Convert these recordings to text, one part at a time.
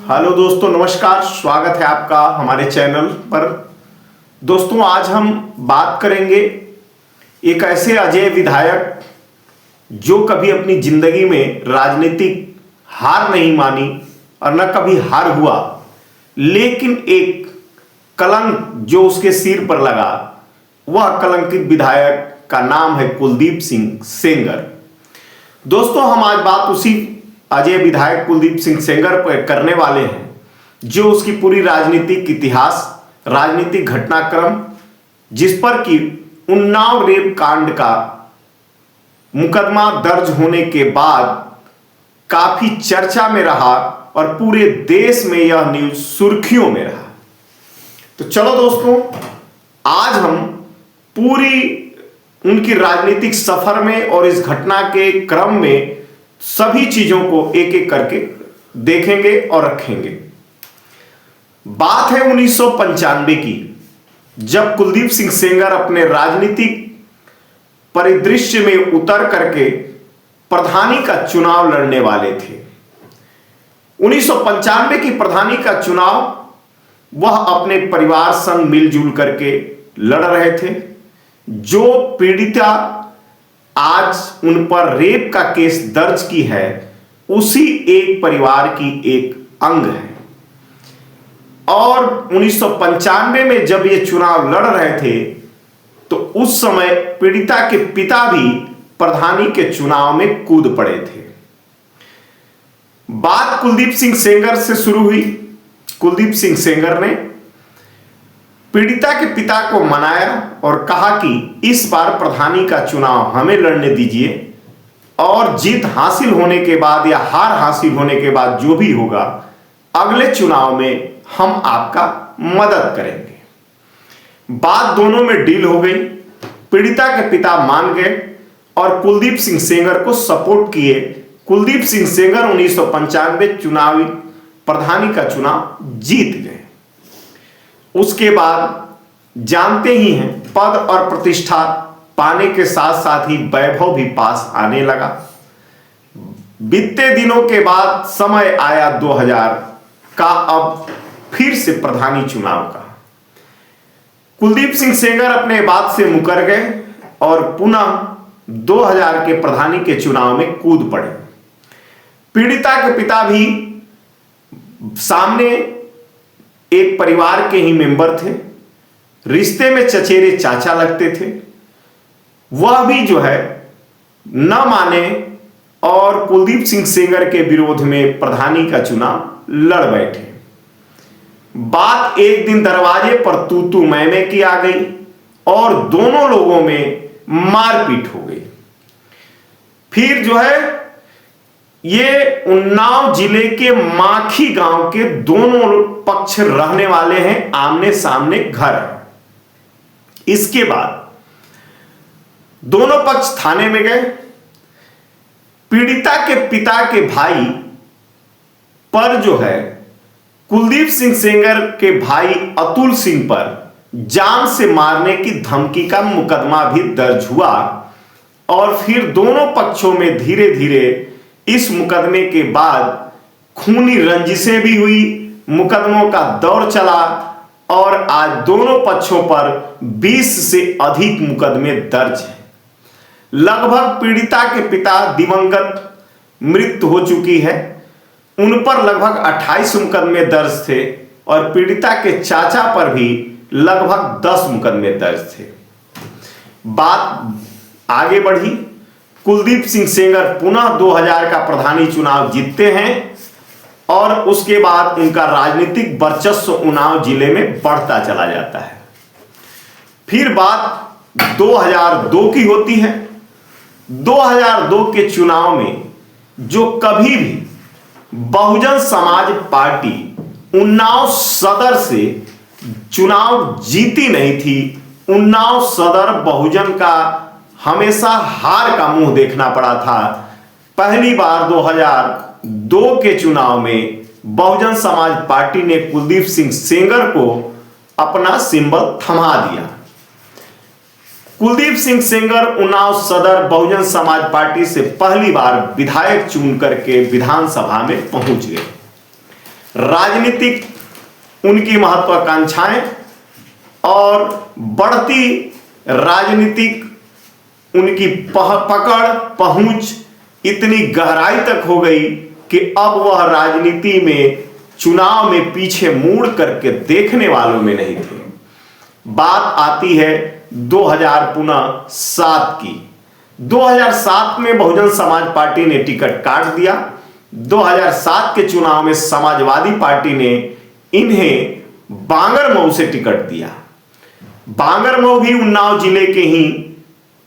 Hello दोस्तों, नमस्कार। स्वागत है आपका हमारे चैनल पर। दोस्तों, आज हम बात करेंगे एक ऐसे अजय विधायक जो कभी अपनी जिंदगी में राजनीतिक हार नहीं मानी और न कभी हार हुआ, लेकिन एक कलंक जो उसके सिर पर लगा, वह कलंकित विधायक का नाम है कुलदीप सिंह सेंगर। दोस्तों, हम आज बात उसी अजय विधायक कुलदीप सिंह सेंगर पर करने वाले हैं जो उसकी पूरी राजनीतिक इतिहास, राजनीतिक घटनाक्रम, जिस पर कि उन्नाव रेप कांड का मुकदमा दर्ज होने के बाद काफी चर्चा में रहा और पूरे देश में यह न्यूज सुर्खियों में रहा। तो चलो दोस्तों, आज हम पूरी उनकी राजनीतिक सफर में और इस घटना के क्रम में सभी चीजों को एक एक करके देखेंगे और रखेंगे। बात है 1995 की, जब कुलदीप सिंह सेंगर अपने राजनीतिक परिदृश्य में उतर करके प्रधानी का चुनाव लड़ने वाले थे। 1995 की प्रधानी का चुनाव वह अपने परिवार संग मिलजुल करके लड़ रहे थे। जो पीड़िता आज उन पर रेप का केस दर्ज की है, उसी एक परिवार की एक अंग है। और 1995 में जब ये चुनाव लड़ रहे थे तो उस समय पीड़िता के पिता भी प्रधानी के चुनाव में कूद पड़े थे। बात कुलदीप सिंह सेंगर से शुरू हुई। कुलदीप सिंह सेंगर ने पीड़िता के पिता को मनाया और कहा कि इस बार प्रधानी का चुनाव हमें लड़ने दीजिए और जीत हासिल होने के बाद या हार हासिल होने के बाद जो भी होगा, अगले चुनाव में हम आपका मदद करेंगे। बात दोनों में डील हो गई। पीड़िता के पिता मान गए और कुलदीप सिंह सेंगर को सपोर्ट किए। कुलदीप सिंह सेंगर 1995 चुनावी प्रधानी का चुनाव जीत गए। उसके बाद जानते ही हैं, पद और प्रतिष्ठा पाने के साथ साथ ही वैभव भी पास आने लगा। बीते दिनों के बाद समय आया 2000 का, अब फिर से प्रधानी चुनाव का। कुलदीप सिंह सेंगर अपने बात से मुकर गए और पुनः 2000 के प्रधानी के चुनाव में कूद पड़े। पीड़िता के पिता भी सामने एक परिवार के ही मेंबर थे, रिश्ते में चचेरे चाचा लगते थे। वह भी जो है न माने और कुलदीप सिंह सेंगर के विरोध में प्रधानी का चुनाव लड़ बैठे। बात एक दिन दरवाजे पर तू तू मैं की आ गई और दोनों लोगों में मारपीट हो गई। फिर जो है ये उन्नाव जिले के माखी गांव के दोनों पक्ष रहने वाले हैं, आमने सामने घर है। इसके बाद दोनों पक्ष थाने में गए। पीड़िता के पिता के भाई पर जो है कुलदीप सिंह सेंगर के भाई अतुल सिंह पर जान से मारने की धमकी का मुकदमा भी दर्ज हुआ और फिर दोनों पक्षों में धीरे धीरे इस मुकदमे के बाद खूनी रंजिशें भी हुई, मुकदमों का दौर चला और आज दोनों पक्षों पर 20 से अधिक मुकदमे दर्ज हैं। लगभग पीड़िता के पिता दिवंगत मृत्यु हो चुकी है, उन पर लगभग 28 मुकदमे दर्ज थे और पीड़िता के चाचा पर भी लगभग 10 मुकदमे दर्ज थे। बात आगे बढ़ी। कुलदीप सिंह सेंगर पुनः 2000 का प्रधानी चुनाव जीतते हैं और उसके बाद उनका राजनीतिक वर्चस्व उन्नाव जिले में बढ़ता चला जाता है। फिर बात 2002 की होती है। 2002 के चुनाव में जो कभी भी बहुजन समाज पार्टी उन्नाव सदर से चुनाव जीती नहीं थी, उन्नाव सदर बहुजन का हमेशा हार का मुंह देखना पड़ा था। पहली बार 2002 के चुनाव में बहुजन समाज पार्टी ने कुलदीप सिंह सेंगर को अपना सिंबल थमा दिया। कुलदीप सिंह सेंगर उन्नाव सदर बहुजन समाज पार्टी से पहली बार विधायक चुन करके विधानसभा में पहुंच गए। राजनीतिक उनकी महत्वाकांक्षाएं और बढ़ती राजनीतिक उनकी पकड़ पहुंच इतनी गहराई तक हो गई कि अब वह राजनीति में चुनाव में पीछे मुड़ करके देखने वालों में नहीं थे। बात आती है 2007 की। 2007 में बहुजन समाज पार्टी ने टिकट काट दिया। 2007 के चुनाव में समाजवादी पार्टी ने इन्हें बांगरमऊ से टिकट दिया। बांगरमऊ भी उन्नाव जिले के ही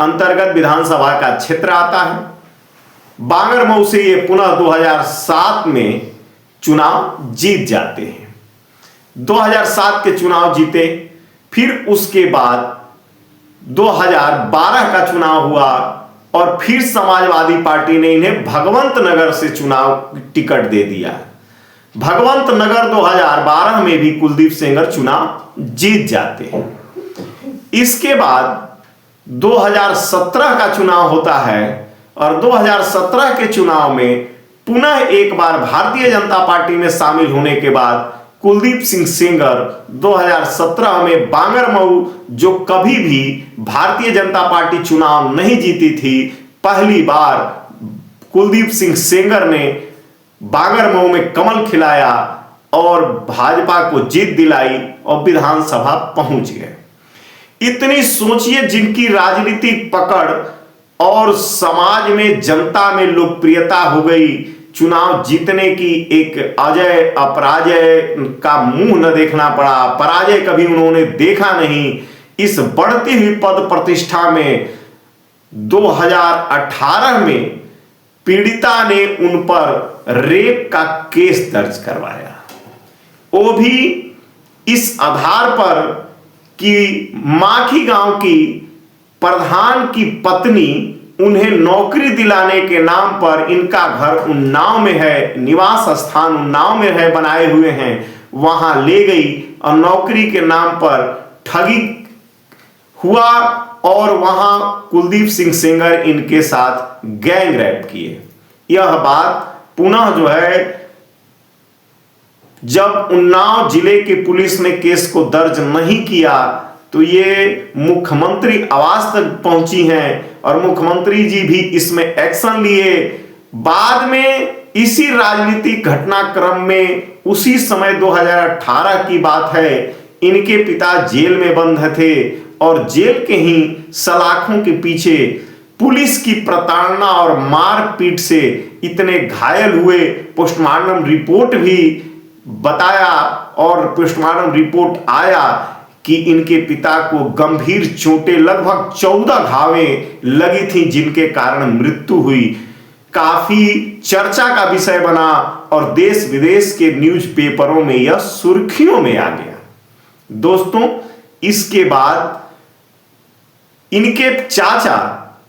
अंतर्गत विधानसभा का क्षेत्र आता है। बांगरमऊ से ये पुनः 2007 में चुनाव जीत जाते हैं। 2007 के चुनाव जीते, फिर उसके बाद 2012 का चुनाव हुआ और फिर समाजवादी पार्टी ने इन्हें भगवंत नगर से चुनाव टिकट दे दिया। भगवंत नगर 2012 में भी कुलदीप सेंगर चुनाव जीत जाते हैं। इसके बाद 2017 का चुनाव होता है और 2017 के चुनाव में पुनः एक बार भारतीय जनता पार्टी में शामिल होने के बाद कुलदीप सिंह सेंगर 2017 में बांगरमऊ, जो कभी भी भारतीय जनता पार्टी चुनाव नहीं जीती थी, पहली बार कुलदीप सिंह सेंगर ने बांगरमऊ में कमल खिलाया और भाजपा को जीत दिलाई और विधानसभा पहुंच गए। इतनी सोचिए जिनकी राजनीतिक पकड़ और समाज में जनता में लोकप्रियता हो गई, चुनाव जीतने की एक अजय अपराजय का मुंह न देखना पड़ा, पराजय कभी उन्होंने देखा नहीं। इस बढ़ती हुई पद प्रतिष्ठा में 2018 में पीड़िता ने उन पर रेप का केस दर्ज करवाया, वो भी इस आधार पर कि माखी गांव की प्रधान की पत्नी उन्हें नौकरी दिलाने के नाम पर, इनका घर उन्नाव में है, निवास स्थान उन्नाव में है, बनाए हुए हैं, वहां ले गई और नौकरी के नाम पर ठगी हुआ और वहां कुलदीप सिंह सेंगर इनके साथ गैंग रेप किए। यह बात पुनः जो है जब उन्नाव जिले की पुलिस ने केस को दर्ज नहीं किया तो ये मुख्यमंत्री आवास तक पहुंची हैं और मुख्यमंत्री जी भी इसमें एक्शन लिए। बाद में इसी राजनीतिक घटनाक्रम में उसी समय 2018 की बात है, इनके पिता जेल में बंद थे और जेल के ही सलाखों के पीछे पुलिस की प्रताड़ना और मारपीट से इतने घायल हुए। पोस्टमार्टम रिपोर्ट भी बताया और पोस्टमार्टम रिपोर्ट आया कि इनके पिता को गंभीर चोटें, लगभग 14 घावें लगी थी, जिनके कारण मृत्यु हुई। काफी चर्चा का विषय बना और देश विदेश के न्यूज़पेपरों में यह सुर्खियों में आ गया। दोस्तों, इसके बाद इनके चाचा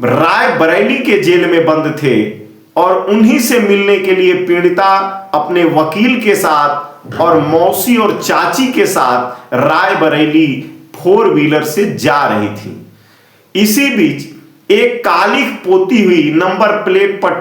रायबरेली के जेल में बंद थे और उन्हीं से मिलने के लिए पीड़िता अपने वकील के साथ और मौसी और चाची के साथ रायबरेली 4 व्हीलर से जा रही थी। इसी बीच एक काली पोती हुई नंबर प्लेट पर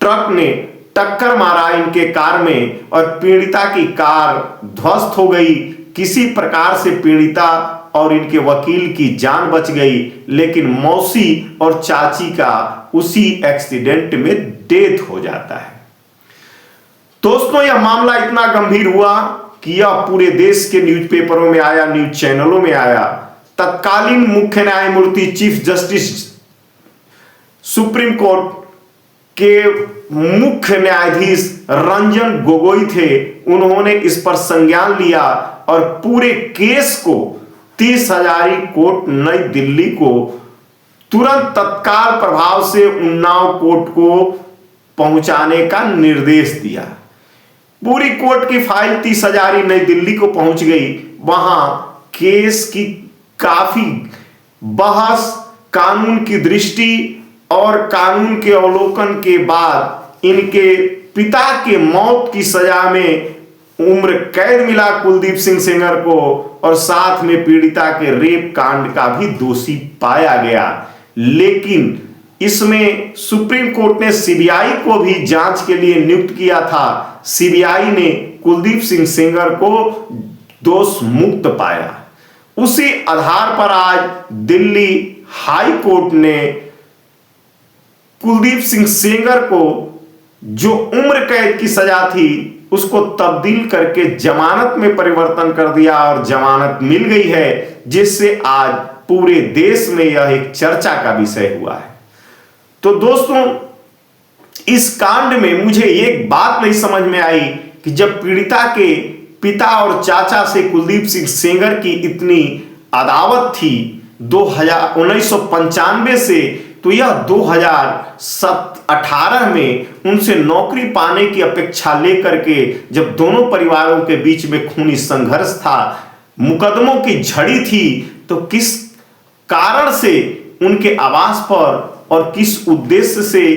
ट्रक ने टक्कर मारा इनके कार में और पीड़िता की कार ध्वस्त हो गई। किसी प्रकार से पीड़िता और इनके वकील की जान बच गई, लेकिन मौसी और चाची का उसी एक्सीडेंट में डेथ हो जाता है। दोस्तों, यह मामला इतना गंभीर हुआ कि यह पूरे देश के न्यूज़पेपरों में आया, न्यूज़ चैनलों में आया। तत्कालीन मुख्य न्यायमूर्ति चीफ जस्टिस सुप्रीम कोर्ट के मुख्य न्यायाधीश रंजन गोगोई थे, उन्होंने इस पर संज्ञान लिया और पूरे केस को 30 हजारी कोर्ट नई दिल्ली को तुरंत तत्काल प्रभाव से उन्नाव कोर्ट को पहुंचाने का निर्देश दिया। पूरी कोर्ट की फाइल 30 हजारी नई दिल्ली को पहुंच गई। वहां केस की काफी बहस, कानून की दृष्टि और कानून के अवलोकन के बाद इनके पिता के मौत की सजा में उम्र कैद मिला कुलदीप सिंह सेंगर को और साथ में पीड़िता के रेप कांड का भी दोषी पाया गया। लेकिन इसमें सुप्रीम कोर्ट ने सीबीआई को भी जांच के लिए नियुक्त किया था। सीबीआई ने कुलदीप सिंह सेंगर को दोष मुक्त पाया। उसी आधार पर आज दिल्ली हाई कोर्ट ने कुलदीप सिंह सेंगर को जो उम्र कैद की सजा थी उसको तब्दील करके जमानत में परिवर्तन कर दिया और जमानत मिल गई है, जिससे आज पूरे देश में यह एक चर्चा का विषय हुआ है। तो दोस्तों, इस कांड में मुझे एक बात नहीं समझ में आई कि जब पीड़िता के पिता और चाचा से कुलदीप सिंह सेंगर की इतनी अदावत थी 1995 से, तो यह 2018 में उनसे नौकरी पाने की अपेक्षा लेकर के जब दोनों परिवारों के बीच में खूनी संघर्ष था, मुकदमों की झड़ी थी, तो किस कारण से उनके आवास पर और किस उद्देश्य से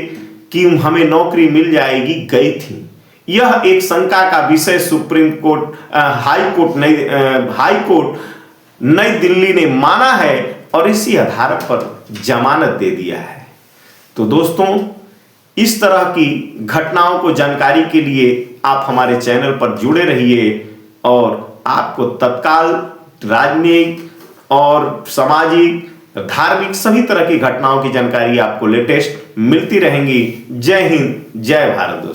कि हमें नौकरी मिल जाएगी गई थी, यह एक शंका का विषय सुप्रीम कोर्ट हाई कोर्ट नई दिल्ली ने माना है और इसी आधार पर जमानत दे दिया है। तो दोस्तों, इस तरह की घटनाओं को जानकारी के लिए आप हमारे चैनल पर जुड़े रहिए और आपको तत्काल राजनीतिक और सामाजिक, धार्मिक सभी तरह की घटनाओं की जानकारी आपको लेटेस्ट मिलती रहेंगी। जय हिंद, जय भारत दोस्तों।